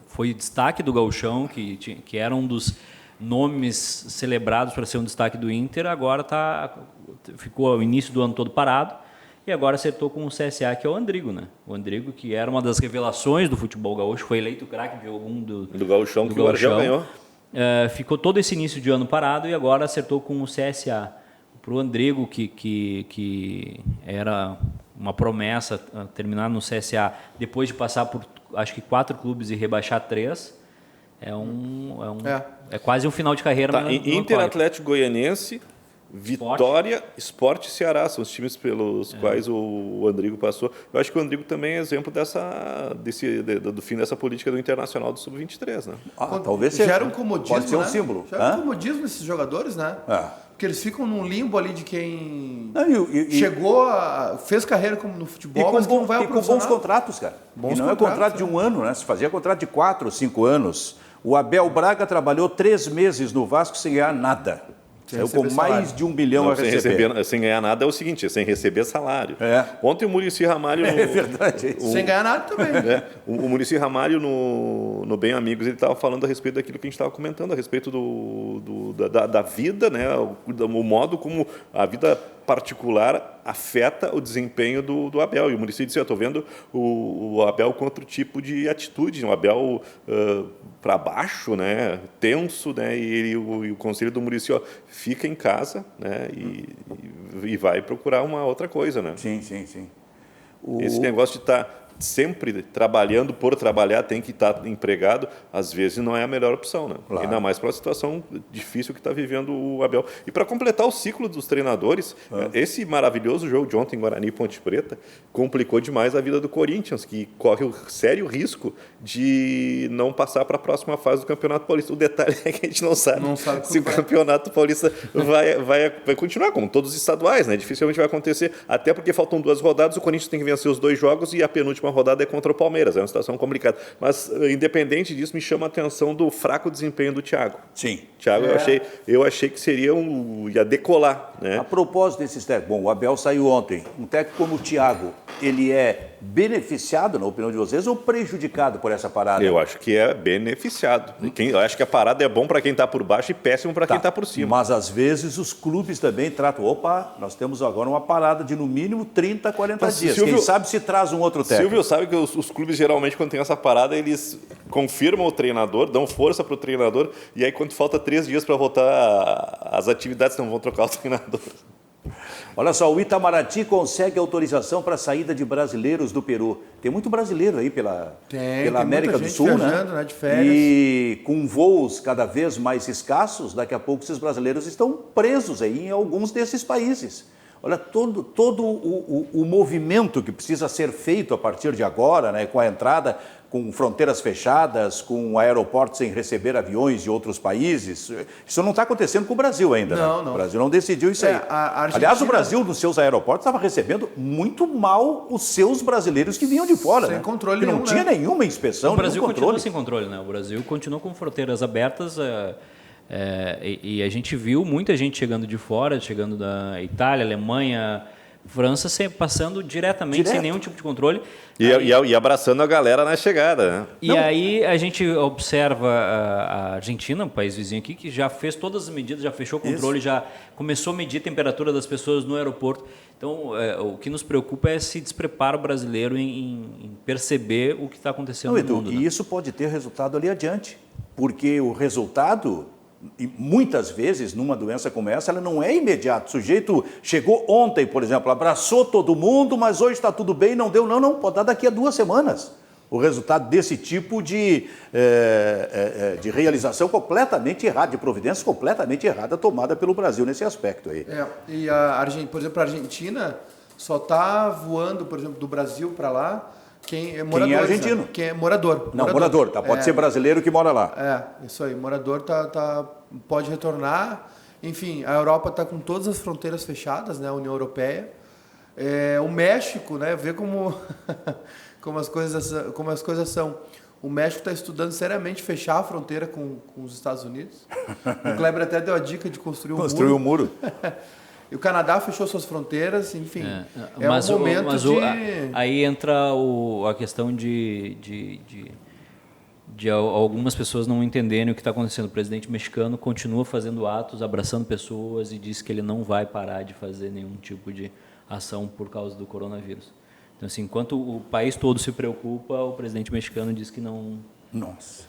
foi destaque do Gauchão, que era um dos nomes celebrados para ser um destaque do Inter, agora ficou o início do ano todo parado e agora acertou com o CSA, que é o Andrigo, né? O Andrigo, que era uma das revelações do futebol gaúcho, foi eleito craque de algum do Gauchão, que o Argel ganhou. Ficou todo esse início de ano parado e agora acertou com o CSA. Para o Andrigo, que era uma promessa terminar no CSA, depois de passar por, acho que 4 clubes e rebaixar 3, é quase um final de carreira. Inter, Atlético Goianense, Vitória, Sport e Ceará são os times pelos quais o Andrigo passou. Eu acho que o Andrigo também é exemplo do fim dessa política do Internacional do Sub-23, né? Talvez seja. Gera um comodismo, pode ser um né? símbolo. Gera um comodismo nesses jogadores, né? Porque eles ficam num limbo ali de quem fez carreira como no futebol, mas que não vai ao profissional. Com bons contratos, cara. E não é contrato de 1 ano, né? Se fazia contrato de 4 ou 5 anos. O Abel Braga trabalhou 3 meses no Vasco sem ganhar nada. Saiu com mais de 1 bilhão a receber. Sem ganhar nada é o seguinte, sem receber salário. É. Ontem o Muricy Ramalho... É verdade. Sem ganhar nada também. O Muricy Ramalho, no Bem Amigos, ele estava falando a respeito daquilo que a gente estava comentando, a respeito da vida, né? O modo como a vida particular afeta o desempenho do Abel. E o Muricy disse, eu estou vendo o Abel com outro tipo de atitude, um Abel para baixo, né? Tenso, né? E o conselho do Muricy, fica em casa, né? E vai procurar uma outra coisa, né? Sim. Esse negócio de estar sempre trabalhando por trabalhar, tem que estar empregado, às vezes não é a melhor opção, né? Claro. Ainda mais para a situação difícil que está vivendo o Abel. E para completar o ciclo dos treinadores, esse maravilhoso jogo de ontem em Guarani e Ponte Preta complicou demais a vida do Corinthians, que corre o sério risco de não passar para a próxima fase do Campeonato Paulista. O detalhe é que a gente não sabe se o Campeonato Paulista vai continuar, como todos os estaduais, né? Dificilmente vai acontecer, até porque faltam 2 rodadas, o Corinthians tem que vencer os 2 jogos e a penúltima rodada é contra o Palmeiras, é uma situação complicada. Mas, independente disso, me chama a atenção do fraco desempenho do Thiago. Sim. Thiago, eu achei que ia decolar, né? A propósito desses técnicos, o Abel saiu ontem. Um técnico como o Thiago, ele é beneficiado, na opinião de vocês, ou prejudicado por essa parada? Eu acho que é beneficiado. Eu acho que a parada é bom para quem está por baixo e péssimo para quem está por cima. Mas, às vezes, os clubes também tratam, nós temos agora uma parada de, no mínimo, 30, 40 dias. Silvio, quem sabe se traz um outro técnico. Silvio sabe que os clubes, geralmente, quando tem essa parada, eles confirmam o treinador, dão força para o treinador, e aí, quando falta 3 dias para voltar às atividades, não vão trocar o treinador. Olha só, o Itamaraty consegue autorização para a saída de brasileiros do Peru. Tem muito brasileiro aí pela América do Sul, né? De férias. E com voos cada vez mais escassos, daqui a pouco esses brasileiros estão presos aí em alguns desses países. Olha, todo o movimento que precisa ser feito a partir de agora, né, com a entrada, com fronteiras fechadas, com aeroportos sem receber aviões de outros países. Isso não está acontecendo com o Brasil ainda. Não, né? O Brasil não decidiu isso aí. Aliás, o Brasil, nos seus aeroportos, estava recebendo muito mal os seus brasileiros que vinham de fora. Sem né? controle que não nenhum, tinha nenhuma inspeção, o Brasil nenhum continua controle. sem controle, né? O Brasil continua com fronteiras abertas e a gente viu muita gente chegando de fora, chegando da Itália, Alemanha, França, passando diretamente, sem nenhum tipo de controle. E abraçando a galera na chegada, né? E aí a gente observa a Argentina, um país vizinho aqui, que já fez todas as medidas, já fechou o controle, já começou a medir a temperatura das pessoas no aeroporto. Então, o que nos preocupa é se desprepara o brasileiro em perceber o que está acontecendo no mundo. E isso pode ter resultado ali adiante, porque o resultado... E muitas vezes, numa doença como essa, ela não é imediata. O sujeito chegou ontem, por exemplo, abraçou todo mundo, mas hoje está tudo bem, não deu. Não, pode dar daqui a 2 semanas. O resultado desse tipo de realização completamente errada, de providência completamente errada tomada pelo Brasil nesse aspecto aí. E, por exemplo, a Argentina só está voando, por exemplo, do Brasil para lá, quem é morador. Quem é argentino? Quem é morador. Não, morador. Pode ser brasileiro que mora lá. Isso aí. Morador pode retornar. Enfim, a Europa está com todas as fronteiras fechadas, né? A União Europeia. O México, né? Vê como, como as coisas são. O México está estudando seriamente fechar a fronteira com os Estados Unidos. O Kleber até deu a dica de construir um muro. Construir um muro. E o Canadá fechou suas fronteiras, enfim. Um momento aí entra a questão de algumas pessoas não entenderem o que está acontecendo. O presidente mexicano continua fazendo atos, abraçando pessoas e diz que ele não vai parar de fazer nenhum tipo de ação por causa do coronavírus. Então, assim, enquanto o país todo se preocupa, o presidente mexicano diz que não... Nossa.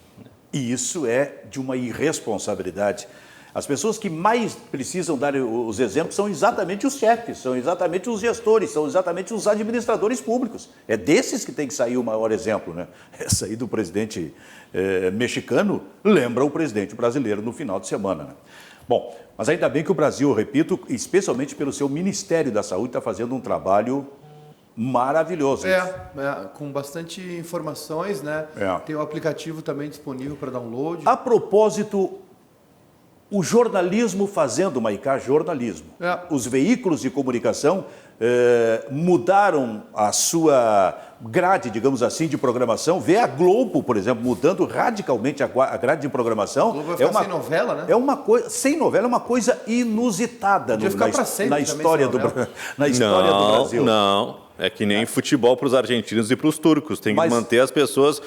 E isso é de uma irresponsabilidade. As pessoas que mais precisam dar os exemplos são exatamente os chefes, são exatamente os gestores, são exatamente os administradores públicos. É desses que tem que sair o maior exemplo, né? Essa aí do presidente mexicano lembra o presidente brasileiro no final de semana, né? Bom, mas ainda bem que o Brasil, eu repito, especialmente pelo seu Ministério da Saúde, está fazendo um trabalho maravilhoso. Com bastante informações, né? Tem o aplicativo também disponível para download. A propósito, o jornalismo fazendo, Maicá, jornalismo. Os veículos de comunicação mudaram a sua grade, digamos assim, de programação. Vê a Globo, por exemplo, mudando radicalmente a grade de programação. A Globo vai ficar sem novela, né? Sem novela é uma coisa inusitada na história do Brasil. Não. É que nem futebol para os argentinos e para os turcos. Tem que manter as pessoas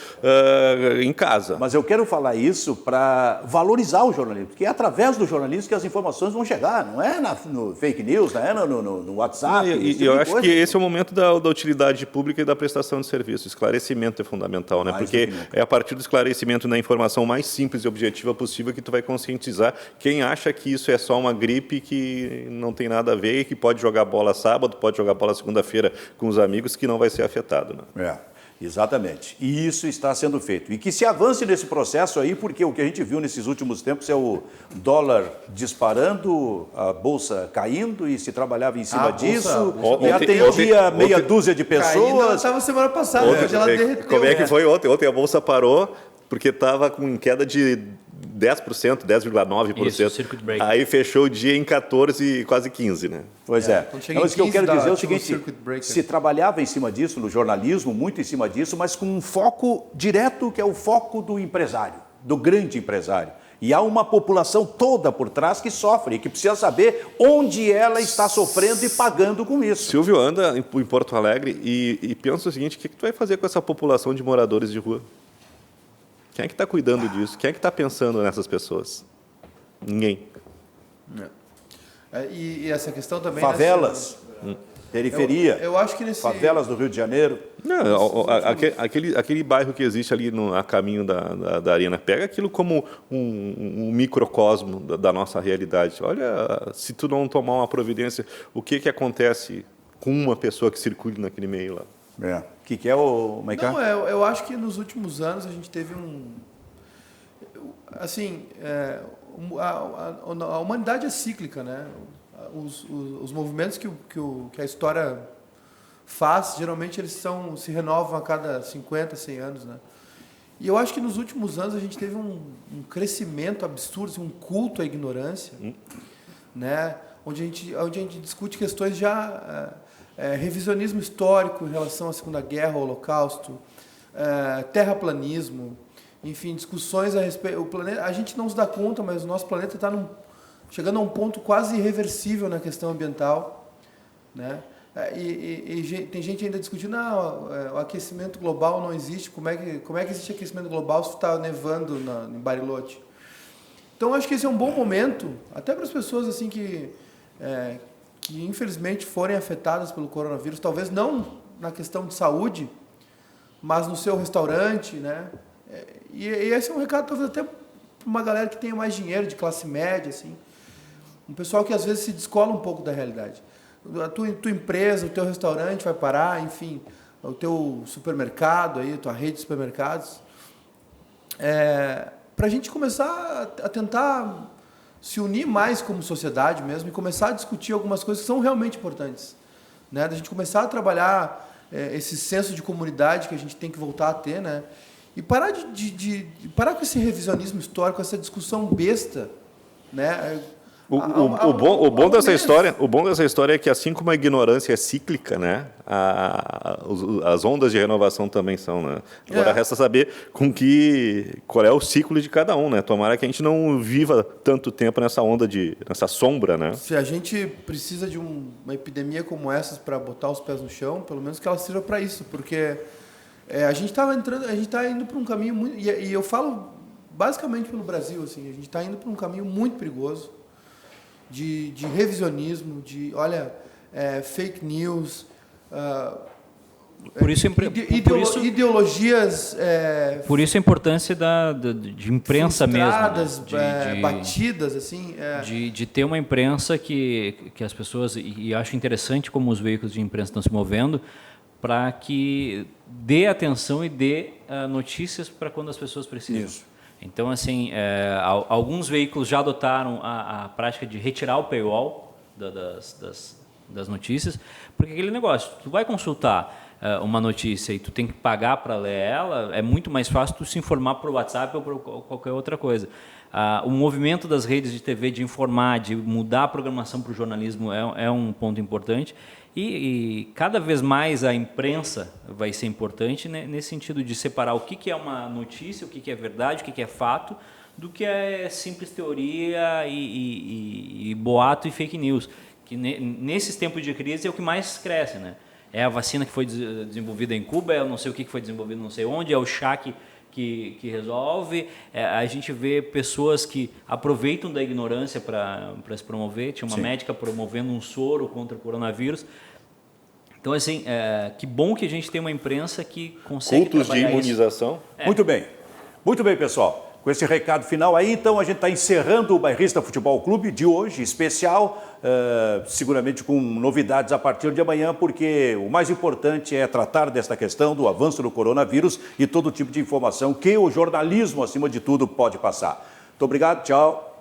em casa. Mas eu quero falar isso para valorizar o jornalismo, porque é através do jornalismo que as informações vão chegar, não é no fake news, não é no WhatsApp. Eu acho que esse é o momento da utilidade pública e da prestação de serviço. Esclarecimento é fundamental, né? Porque é a partir do esclarecimento da informação mais simples e objetiva possível que tu vai conscientizar quem acha que isso é só uma gripe que não tem nada a ver e que pode jogar bola sábado, pode jogar bola segunda-feira com os amigos, que não vai ser afetado. Né? Exatamente. E isso está sendo feito. E que se avance nesse processo aí, porque o que a gente viu nesses últimos tempos é o dólar disparando, a bolsa caindo, e se trabalhava em cima disso, e atendia meia dúzia de pessoas. Estava semana passada, ela derreteu. Como é que foi ontem? Ontem a bolsa parou porque estava com queda de 10%, 10,9%. Aí fechou o dia em 14, quase 15, né? Pois é. Então, isso que eu quero dizer é o seguinte, se trabalhava em cima disso, no jornalismo, muito em cima disso, mas com um foco direto, que é o foco do empresário, do grande empresário. E há uma população toda por trás que sofre, que precisa saber onde ela está sofrendo e pagando com isso. Silvio anda em Porto Alegre e pensa o seguinte, o que tu vai fazer com essa população de moradores de rua? Quem é que está cuidando disso? Quem é que está pensando nessas pessoas? Ninguém. E essa questão também... Favelas, periferia, eu acho que favelas do Rio de Janeiro. Não, aquele bairro que existe ali a caminho da arena, pega aquilo como um microcosmo da nossa realidade. Olha, se tu não tomar uma providência, o que acontece com uma pessoa que circula naquele meio lá? O que é o Maicá? Não, eu acho que nos últimos anos a gente teve a humanidade é cíclica, né? os movimentos que a história faz, geralmente eles se renovam a cada 50, 100 anos, né? E eu acho que nos últimos anos a gente teve um crescimento absurdo, assim, um culto à ignorância, né? Onde a gente discute questões já revisionismo histórico em relação à Segunda Guerra, ao Holocausto, terraplanismo, enfim, discussões a respeito. O planeta, a gente não se dá conta, mas o nosso planeta está chegando a um ponto quase irreversível na questão ambiental, né? E tem gente ainda discutindo, o aquecimento global não existe, como é que existe aquecimento global se está nevando em Bariloche? Então, acho que esse é um bom momento, até para as pessoas assim que infelizmente forem afetadas pelo coronavírus, talvez não na questão de saúde, mas no seu restaurante, né? E esse é um recado talvez até para uma galera que tenha mais dinheiro, de classe média, assim, um pessoal que às vezes se descola um pouco da realidade. A tua empresa, o teu restaurante vai parar, enfim, o teu supermercado, a tua rede de supermercados. Para a gente começar a tentar se unir mais como sociedade mesmo e começar a discutir algumas coisas que são realmente importantes, né? Da gente começar a trabalhar esse senso de comunidade que a gente tem que voltar a ter, né? E parar parar com esse revisionismo histórico, essa discussão besta, né? O bom dessa história é que, assim como a ignorância é cíclica, né, as ondas de renovação também são, né? Agora resta saber qual é o ciclo de cada um, né? Tomara que a gente não viva tanto tempo nessa sombra, né? Se a gente precisa de uma epidemia como essa para botar os pés no chão, pelo menos que ela sirva para isso, porque a gente está indo para um caminho muito, e eu falo basicamente pelo Brasil, assim, a gente está indo para um caminho muito perigoso. De revisionismo, fake news, ideologias... por isso a importância de imprensa mesmo. Né? Batidas, assim... De ter uma imprensa que as pessoas... E acho interessante como os veículos de imprensa estão se movendo para que dê atenção e dê notícias para quando as pessoas precisam. Isso. Então, assim, alguns veículos já adotaram a prática de retirar o paywall das notícias, porque aquele negócio, tu vai consultar uma notícia e tu tem que pagar para ler ela, é muito mais fácil tu se informar por WhatsApp ou por qualquer outra coisa. O movimento das redes de TV de informar, de mudar a programação para o jornalismo é um ponto importante. E cada vez mais a imprensa vai ser importante, né, nesse sentido de separar o que é uma notícia, o que é verdade, o que é fato, do que é simples teoria e boato e fake news. Que nesses tempos de crise é o que mais cresce, né? É a vacina que foi desenvolvida em Cuba, é não sei o que foi desenvolvido não sei onde, é o chá que resolve. A gente vê pessoas que aproveitam da ignorância para se promover. Tinha uma médica promovendo um soro contra o coronavírus. Então, assim, que bom que a gente tem uma imprensa que consegue cultos de imunização. Muito bem, pessoal. Com esse recado final aí, então, a gente está encerrando o Bairrista Futebol Clube de hoje, especial, seguramente com novidades a partir de amanhã, porque o mais importante é tratar desta questão do avanço do coronavírus e todo tipo de informação que o jornalismo, acima de tudo, pode passar. Muito obrigado, tchau.